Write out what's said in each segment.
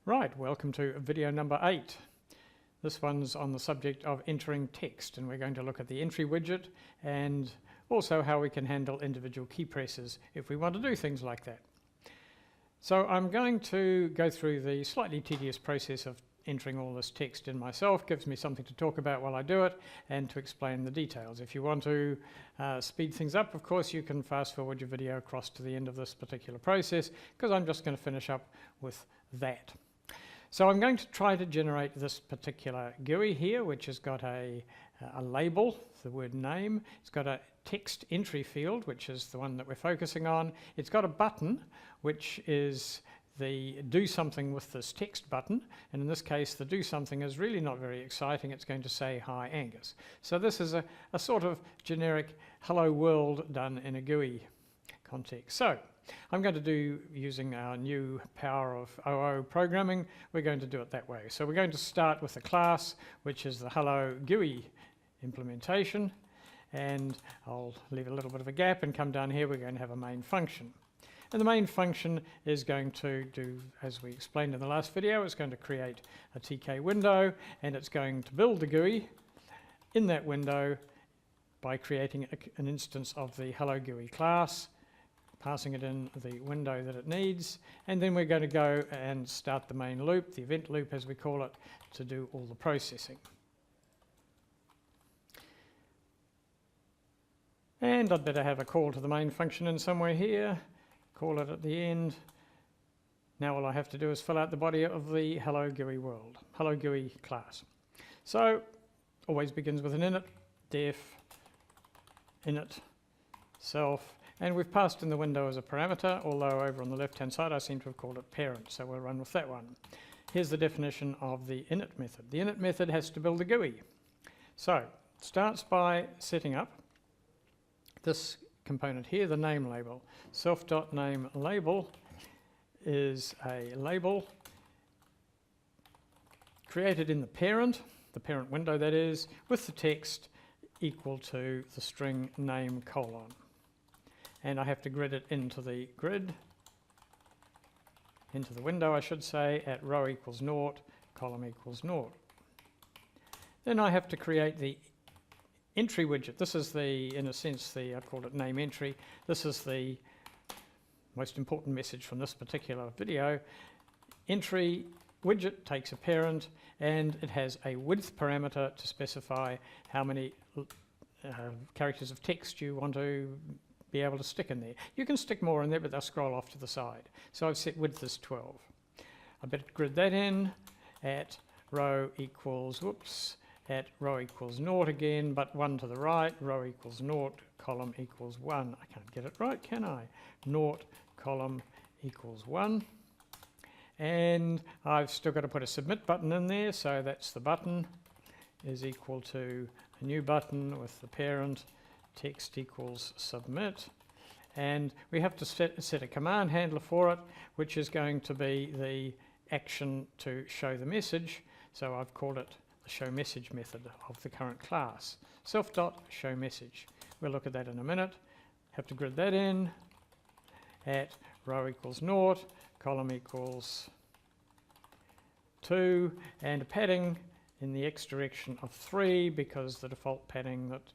Right, welcome to video number 8. This one's on the subject of entering text, and we're going to look at the entry widget and also how we can handle individual key presses if we want to do things like that. So I'm going to go through the slightly tedious process of entering all this text in myself. Gives me something to talk about while I do it and to explain the details. If you want to speed things up, of course, you can fast forward your video across to the end of this particular process, because I'm just going to finish up with that. So I'm going to try to generate this particular GUI here, which has got a label, the word name. It's got a text entry field, which is the one that we're focusing on. It's got a button, which is the do something with this text button. And in this case, the do something is really not very exciting. It's going to say, "Hi, Angus." So this is a sort of generic hello world done in a GUI context. So I'm going to do, using our new power of OO programming, we're going to do it that way. So we're going to start with a class, which is the hello GUI implementation. And I'll leave a little bit of a gap and come down here. We're going to have a main function. And the main function is going to do, as we explained in the last video, it's going to create a TK window, and it's going to build the GUI in that window by creating an instance of the hello GUI class, passing it in the window that it needs, and then we're going to go and start the main loop, the event loop as we call it, to do all the processing. And I'd better have a call to the main function in somewhere here, call it at the end. Now all I have to do is fill out the body of the hello GUI world, hello GUI class. So always begins with an init, def, init, self, and we've passed in the window as a parameter, although over on the left-hand side I seem to have called it parent, so we'll run with that one. Here's the definition of the init method. The init method has to build a GUI. So it starts by setting up this component here, the name label. Self.nameLabel is a label created in the parent window that is, with the text equal to the string name : and I have to grid it into the window I should say, at row equals 0, column equals 0. Then I have to create the entry widget. This is in a sense, I called it name entry. This is the most important message from this particular video. Entry widget takes a parent, and it has a width parameter to specify how many characters of text you want to be able to stick in there. You can stick more in there, but they'll scroll off to the side. So I've set width as 12. I better grid that in at row equals, at row equals 0 again, but 1 to the right, row equals 0, column equals 1. I can't get it right, can I? 0, column equals 1. And I've still got to put a submit button in there, so that's the button is equal to a new button with the parent, text equals submit. And we have to set a command handler for it, which is going to be the action to show the message. So I've called it the show message method of the current class. Self.showMessage. We'll look at that in a minute. Have to grid that in at row equals 0, column equals 2, and a padding in the x direction of 3, because the default padding that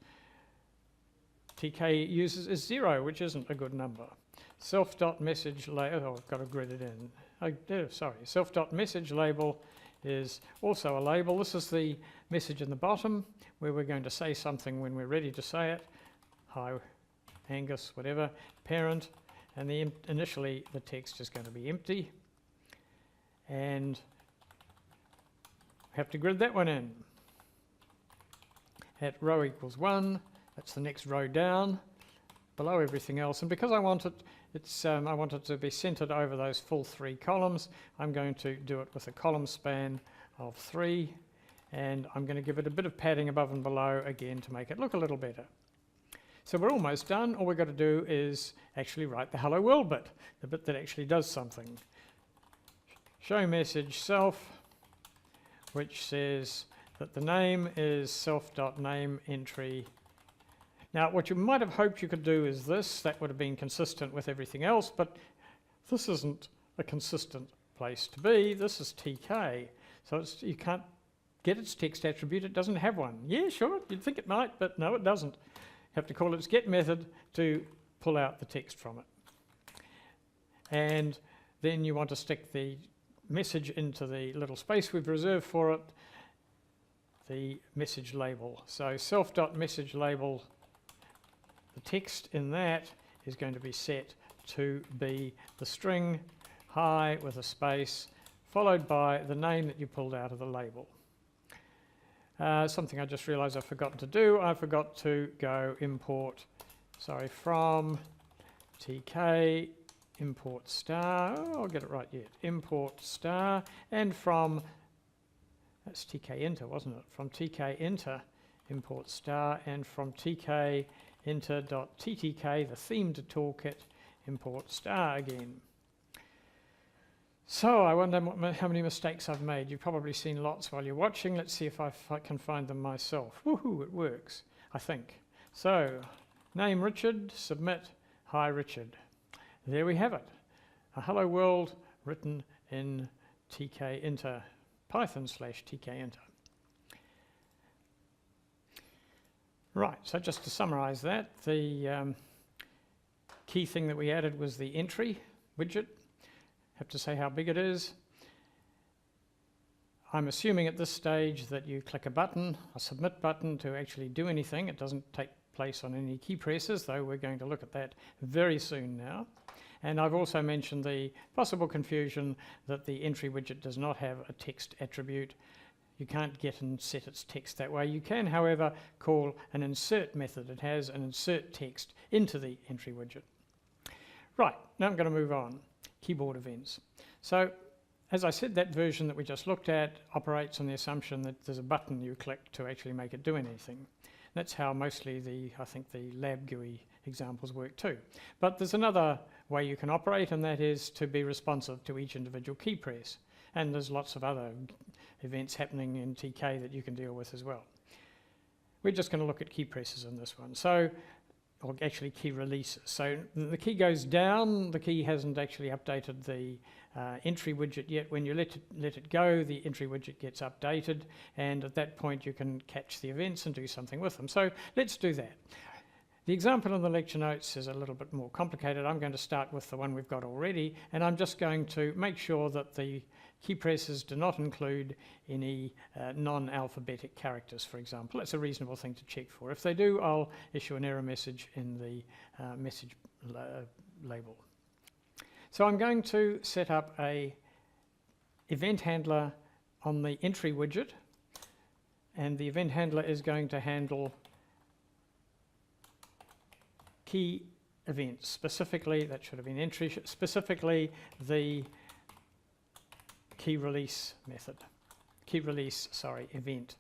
TK uses is 0, which isn't a good number. Self.message label, oh, I've got to grid it in. Self.message label is also a label. This is the message in the bottom where we're going to say something when we're ready to say it. Hi, Angus, whatever, parent, and initially the text is going to be empty. And we have to grid that one in at row equals 1. That's the next row down, below everything else. And because I want it to be centered over those full 3 columns, I'm going to do it with a column span of 3, and I'm going to give it a bit of padding above and below again to make it look a little better. So we're almost done. All we've got to do is actually write the hello world bit, the bit that actually does something. Show message self, which says that the name is self.nameEntry. Now, what you might have hoped you could do is this. That would have been consistent with everything else, but this isn't a consistent place to be. This is TK, so you can't get its text attribute. It doesn't have one. Yeah, sure, you'd think it might, but no, it doesn't. You have to call its get method to pull out the text from it. And then you want to stick the message into the little space we've reserved for it, the message label. So self.message label, the text in that is going to be set to be the string hi with a space followed by the name that you pulled out of the label. Something I just realized I've forgotten to do. I forgot to go from TK import star. Oh, I'll get it right yet. Import star, and from, that's TK enter, wasn't it? From TK enter import star, and from TK enter.ttk, the theme to toolkit, import star again. So I wonder how many mistakes I've made. You've probably seen lots while you're watching. Let's see if I can find them myself. Woohoo, it works, I think. So, name Richard, submit, hi Richard. There we have it. A hello world written in TK enter, Python/TK enter. Right, so just to summarize that, the key thing that we added was the entry widget. Have to say how big it is. I'm assuming at this stage that you click a button, a submit button, to actually do anything. It doesn't take place on any key presses, though we're going to look at that very soon now. And I've also mentioned the possible confusion that the entry widget does not have a text attribute. You can't get and set its text that way. You can, however, call an insert method. It has an insert text into the entry widget. Right, now I'm going to move on. Keyboard events. So, as I said, that version that we just looked at operates on the assumption that there's a button you click to actually make it do anything. That's how mostly I think the lab GUI examples work too. But there's another way you can operate, and that is to be responsive to each individual key press. And there's lots of other events happening in TK that you can deal with as well. We're just going to look at key presses in this one. So, or actually key releases. So the key goes down, the key hasn't actually updated the entry widget yet. When you let it go, the entry widget gets updated, and at that point you can catch the events and do something with them. So let's do that. The example in the lecture notes is a little bit more complicated. I'm going to start with the one we've got already, and I'm just going to make sure that the key presses do not include any non-alphabetic characters, for example. It's a reasonable thing to check for. If they do, I'll issue an error message in the message label. So I'm going to set up a event handler on the entry widget, and the event handler is going to handle key events, specifically, that should have been entry, specifically the key release event.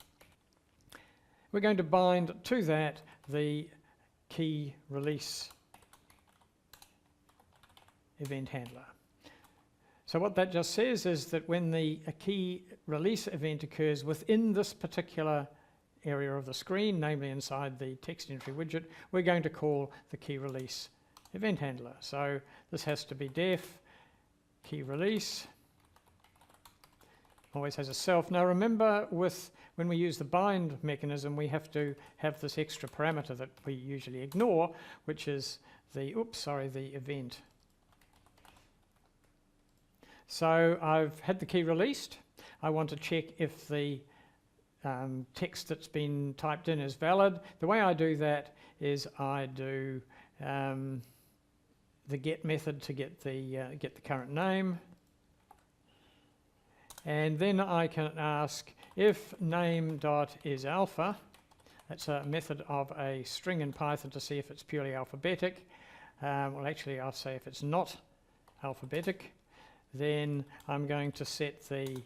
We're going to bind to that the key release event handler. So what that just says is that when a key release event occurs within this particular area of the screen, namely inside the text entry widget, we're going to call the key release event handler. So this has to be def key release. Always has a self. Now remember, when we use the bind mechanism, we have to have this extra parameter that we usually ignore, which is the event. So I've had the key released. I want to check if the text that's been typed in is valid. The way I do that is I do the get method to get the current name. And then I can ask if name.isAlpha, that's a method of a string in Python to see if it's purely alphabetic. Well, actually, I'll say if it's not alphabetic, then I'm going to set the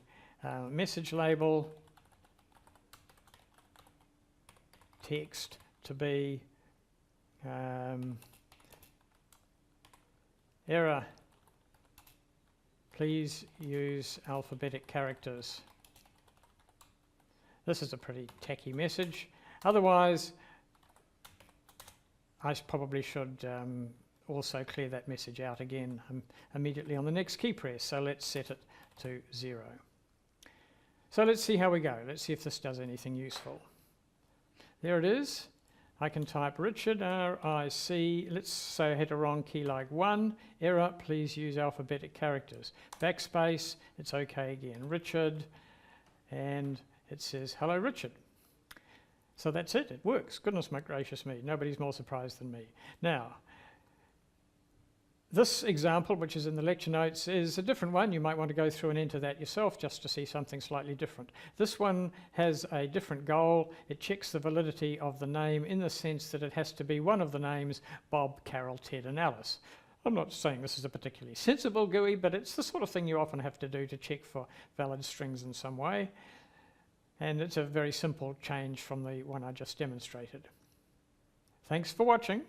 message label text to be error. Please use alphabetic characters. This is a pretty tacky message. Otherwise, I probably should also clear that message out again immediately on the next key press. So let's set it to 0. So let's see how we go. Let's see if this does anything useful. There it is. I can type Richard, R-I-C, let's say I hit a wrong key like 1, error, please use alphabetic characters. Backspace, it's okay again, Richard, and it says, hello Richard. So that's it works. Goodness my gracious me, nobody's more surprised than me. Now, this example, which is in the lecture notes, is a different one. You might want to go through and enter that yourself just to see something slightly different. This one has a different goal. It checks the validity of the name in the sense that it has to be one of the names Bob, Carol, Ted and Alice. I'm not saying this is a particularly sensible GUI, but it's the sort of thing you often have to do to check for valid strings in some way. And it's a very simple change from the one I just demonstrated. Thanks for watching.